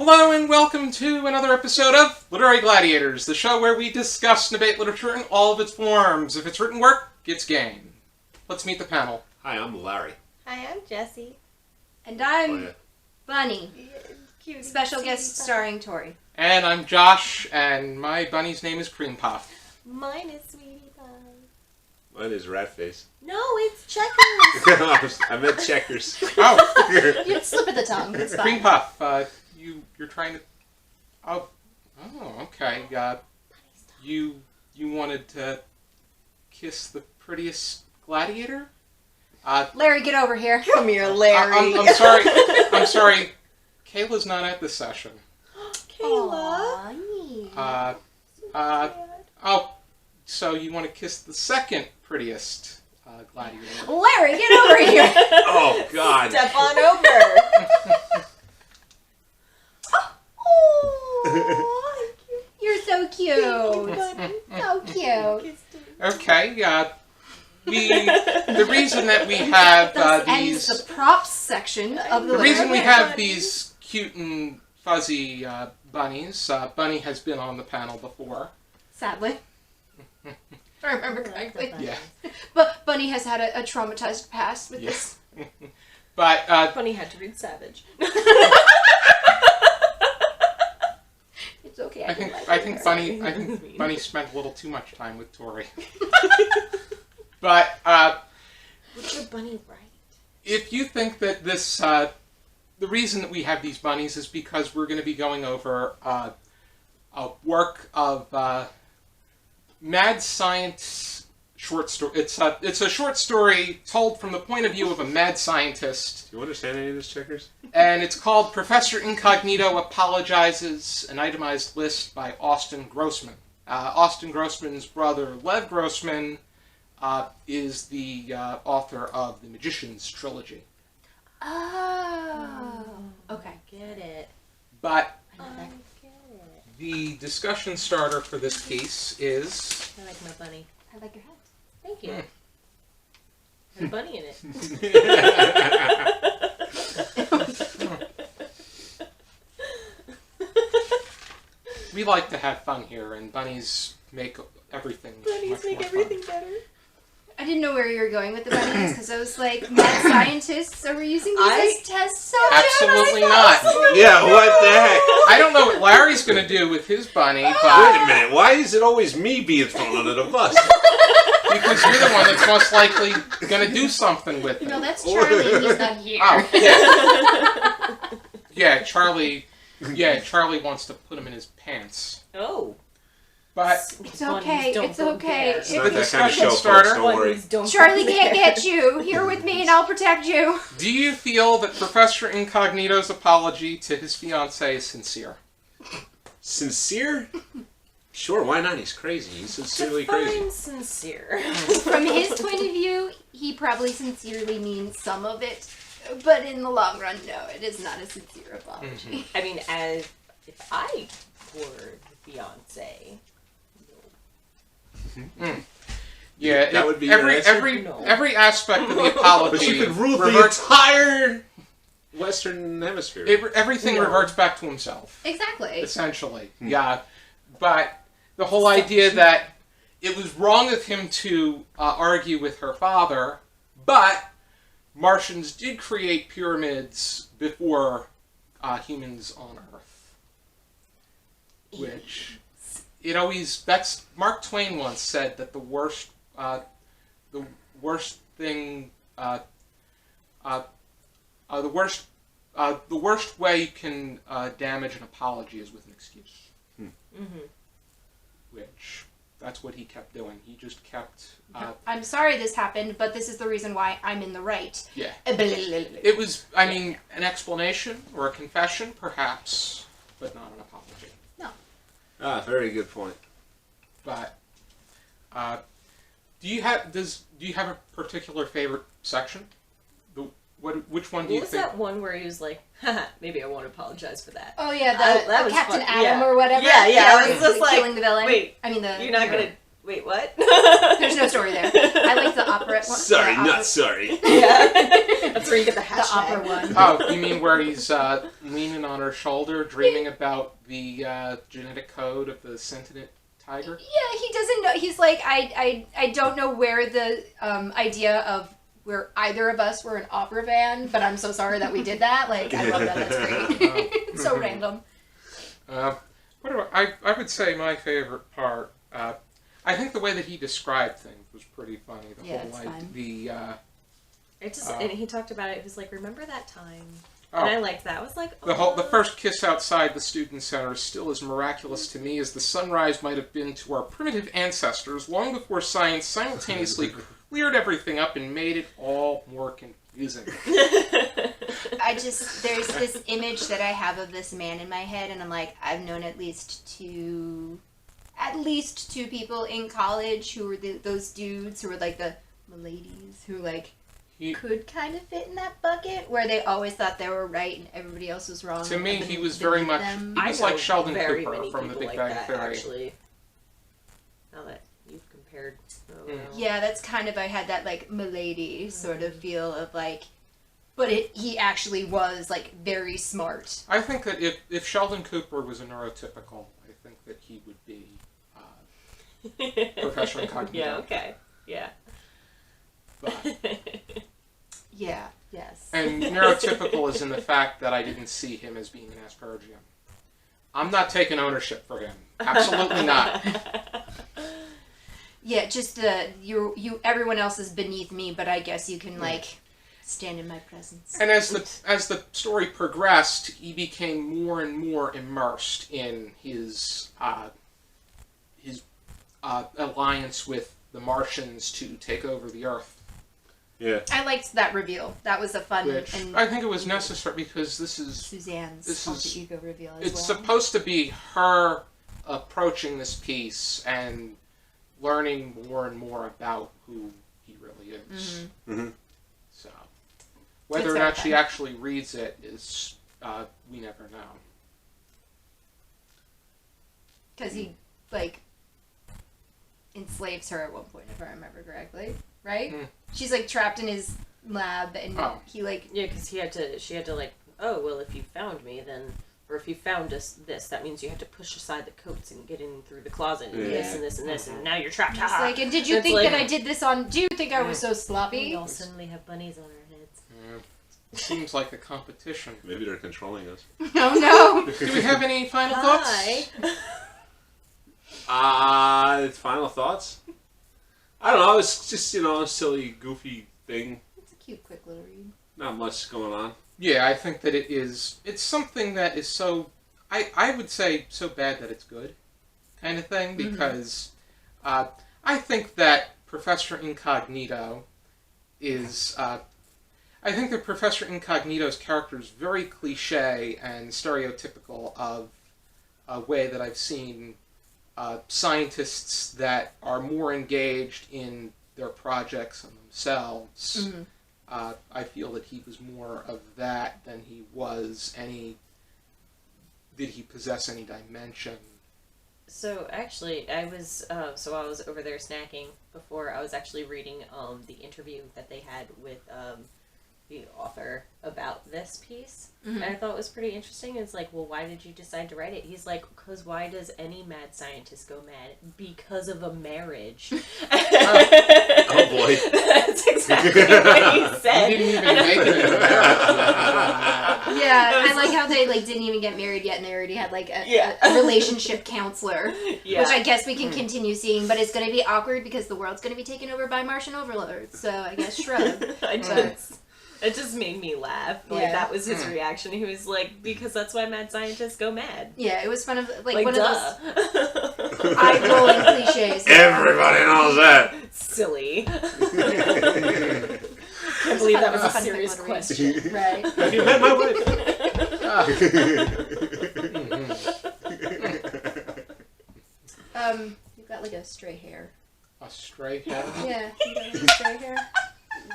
Hello and welcome to another episode of Literary Gladiators, the show where we discuss and debate literature in all of its forms. If it's written work, it's game. Let's meet the panel. Hi, I'm Larry. Hi, I'm Jesi. And I'm Bunnie. Cute. Special guest starring Tori. And I'm Josh, and my bunny's name is Creampuff. Mine is Sweetie Pie. Mine is Ratface. No, it's Checkers. I meant Checkers. Oh! You slip of the tongue. It's fine. Creampuff, you're trying to... Oh, okay. You wanted to kiss the prettiest gladiator? Larry, get over here. Come here, Larry. I'm sorry. Kayla's not at this session. Kayla. So you want to kiss the second prettiest gladiator? Larry, get over here. Oh, God. Step on over. Oh, You're so cute. So cute. Okay, the reason that we have Thus these... ends the props section of The the reason we literary have bunnies. these cute and fuzzy bunnies, Bunnie has been on the panel before. Sadly. If I remember correctly. Yeah. But Bunnie has had a traumatized past with this. But, Bunnie had to read Savage. It's okay. I think Bunnie spent a little too much time with Tori. But, What's your bunny right? if you think that this, the reason that we have these bunnies is because we're going to be going over a work of mad science short story. It's a short story told from the point of view of a mad scientist, Do you understand any of this, Checkers? and it's called Professor Incognito Apologizes, an Itemized List by Austin Grossman. Austin Grossman's brother, Lev Grossman, is the author of the Magician's Trilogy. Oh. Okay. Get it. But I get it. the discussion starter for this piece is... I like my bunny. I like your hat. Thank you. There's a bunny in it. We like to have fun here, and bunnies make everything Bunnies much make more everything fun. better. I didn't know where you were going with the bunnies because I was like, mad scientists, are we using these as test subjects? Absolutely not. Yeah, what the heck? I don't know what Larry's going to do with his bunny, Wait but a minute. Why is it always me being thrown under the bus? because you're the one that's most likely going to do something with it. No, that's Charlie and he's not here. Oh, yeah. Charlie wants to put him in his pants. Oh. But It's okay, it's okay. It's The not that kind of discussion show, starter. folks. Don't worry. Bunnies don't Charlie go can't there. get you. Here with me and I'll protect you. do you feel that Professor Incognito's apology to his fiancée is sincere? Sincere? Sure, why not? He's crazy. He's sincerely crazy. Define sincere. From his point of view, he probably sincerely means some of it. But in the long run, no, it is not a sincere apology. I mean, as if I were the fiance. Yeah, That would be your answer? every aspect of the apology. But you could rule the reverts, entire Western Hemisphere. everything No. reverts back to himself, Exactly. essentially. Yeah, but the whole idea that it was wrong of him to argue with her father, but Martians did create pyramids before humans on Earth, which it always that's Mark Twain once said that the worst thing the worst way you can damage an apology is with an excuse. Mm-hmm. Which that's what he kept doing. He just kept. I'm sorry this happened, but this is the reason why I'm in the right. Yeah. It It was, I mean, an explanation or a confession, perhaps, but not an apology. Very good point. But do you have a particular favorite section? Which one do you What was think? that one where he was like, haha, maybe I won't apologize for that? Oh yeah, that the was Captain fun. Adam Yeah. or whatever. Yeah, I was just like, killing the villain. wait, I mean the. You're not gonna Wait, what? There's no story there. I like the opera one. Sorry, the opera, not sorry. Yeah. That's where you get the The hashtag. opera one. Oh, you mean where he's leaning on her shoulder, dreaming about the genetic code of the sentient tiger? Yeah, he doesn't know. He's like, I don't know where the idea of where either of us were an opera band, but I'm so sorry that we did that. Like, I love that. That's great. So random. I would say my favorite part. I think the way that he described things was pretty funny. The Yeah, whole it's like fun. the And he talked about it. He was like, "Remember that time?" oh, And I liked that. I was like, the first kiss outside the student center is still as miraculous to me as the sunrise might have been to our primitive ancestors long before science simultaneously cleared everything up and made it all more confusing. There's this image that I have of this man in my head, and I'm like, I've known at least two people in college who were those dudes who were like the ladies who like could kind of fit in that bucket, where they always thought they were right and everybody else was wrong. To me, he was very much. them. He was I know like Sheldon very Cooper many from The people Big like Bang that, Theory. Actually, now that you've compared, Yeah, that's kind of, I had that like milady sort of feel of like, but he actually was like very smart. I think that if Sheldon Cooper was a neurotypical, I think that he would be Professor Incognito. Yeah. Okay. Yeah. But, Yeah. Yes. and neurotypical is in the fact that I didn't see him as being an Aspergian. I'm not taking ownership for him. Absolutely not. Yeah, just you. Everyone else is beneath me, but I guess you can like stand in my presence. And as the story progressed, he became more and more immersed in his alliance with the Martians to take over the Earth. Yeah. I liked that reveal. That was a fun Which and I think it was necessary because this is Suzanne's alter ego reveal as it's well. supposed to be her approaching this piece and learning more and more about who he really is. Mm-hmm. Mm-hmm. So whether It's or very not she fun. actually reads it is we never know. Because he like enslaves her at one point, if I remember correctly, right? Mm. She's like trapped in his lab, and Oh. he like Yeah, because she had to like, oh well, if you found me, then, or if you found this, that means you had to push aside the coats and get in through the closet and Yeah. this and this and this, and now you're trapped. he's Ha! like, and did you It's think like- that I did this on? Do you think I was so We sloppy? all suddenly have bunnies on our heads. It seems like a competition. Maybe they're controlling us. No, no. Do we have any final Hi. thoughts? Final thoughts? I don't know. It's just, a silly, goofy thing. It's a cute, quick little read. Not much going on. Yeah, I think that it's something that is so, I would say so bad that it's good kind of thing, because I think that Professor Incognito is, I think that Professor Incognito's character is very cliche and stereotypical of a way that I've seen scientists that are more engaged in their projects and themselves. Mm-hmm. I feel that he was more of that than he was did he possess any dimension? So actually, I was over there snacking before. I was actually reading the interview that they had with the author about this piece, Mm-hmm. and I thought it was pretty interesting. It's like, well, why did you decide to write it? He's like, because why does any mad scientist go mad? Because of a marriage. Oh boy. That's exactly what he said. He didn't even And I- make it in the Yeah, I like how they like didn't even get married yet, and they already had like a relationship counselor, Yeah. which I guess we can continue seeing. But it's going to be awkward because the world's going to be taken over by Martian overlords. So I guess shrug. It just made me laugh. Like, Yeah. that was his reaction. He was like, because that's why mad scientists go mad. Yeah, it was fun of like Like, one duh. of those eye-rolling cliches. Everybody knows that. Silly. Can't believe that was a serious question. Right. Have you met my wife? You've got like a stray hair. A stray hair? Yeah, you got like a stray hair.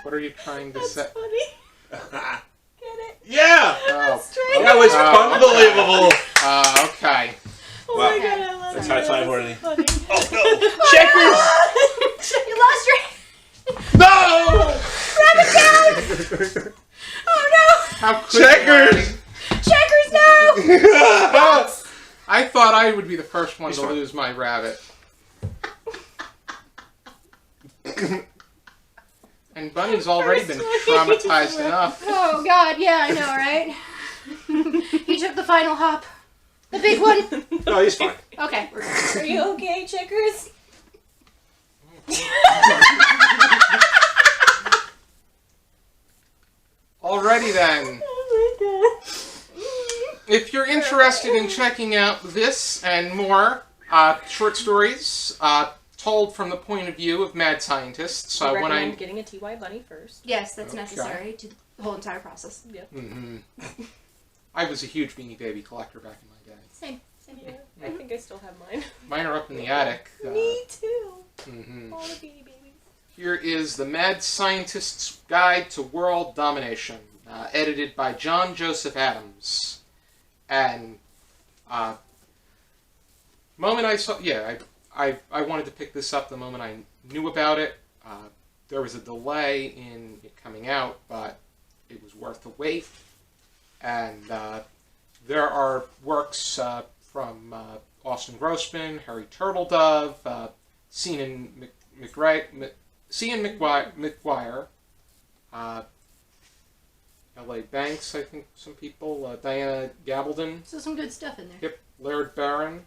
What are you trying to That's say? funny. Get it? Yeah! Oh, Straight That was Oh, unbelievable! okay. Oh Wow. my god, I love That's high five worthy. Funny. Oh no! Checkers! You lost your No! rabbit down! Oh no! How quick Checkers! Checkers, no! I thought I would be the first one He's to fine. lose my rabbit. And Bunny's already been traumatized enough. Oh god, yeah, I know, right? He took the final hop. The big one. No, he's fine. Okay, we're good. Are you okay, Checkers? Alrighty then. Oh If you're interested in checking out this and more short stories told from the point of view of mad scientists, my god. I when recommend I getting a TY bunny first. Yes, that's Okay. necessary to the whole entire process. I was a huge Beanie Baby collector back in my day. Same. Yeah, I think I still have mine. Mine are up in the attic. Me too. Mhm. All the Beanie Babies. Here is The Mad Scientist's Guide to World Domination, edited by John Joseph Adams. And moment I saw, I wanted to pick this up the moment I knew about it. There was a delay in it coming out, but it was worth the wait. And there are works from Austin Grossman, Harry Turtledove, Cian McGuire, L.A. Banks, I think some people, Diana Gabaldon, So some good stuff in there. Yep, Laird Barron.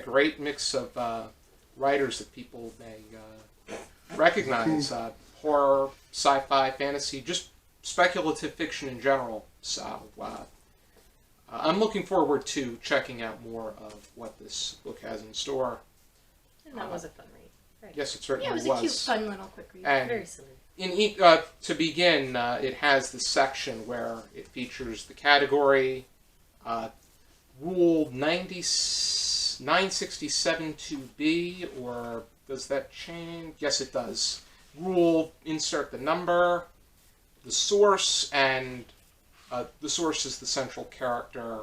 Great mix of writers that people may recognize. Horror, sci-fi, fantasy, just speculative fiction in general. So I'm looking forward to checking out more of what this book has in store. And that was a fun read. Right. Yes, it Yeah, certainly it was a cute, fun little quick read. And Very silly. to begin, it has this section where it features the category Rule 967-2B, or does that change? Yes, it does. Rule, insert the number, the source, and the source is the central character,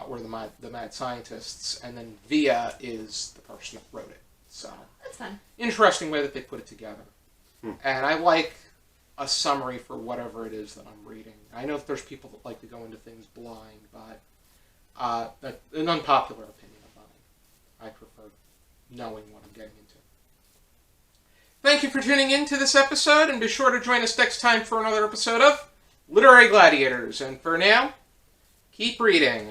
or the mad scientists, and then via is the person that wrote it. So, That's fun. interesting way that they put it together. And I like a summary for whatever it is that I'm reading. I know that there's people that like to go into things blind, but an unpopular opinion of mine. I prefer knowing what I'm getting into. Thank you for tuning in to this episode, and be sure to join us next time for another episode of Literary Gladiators. And for now, keep reading.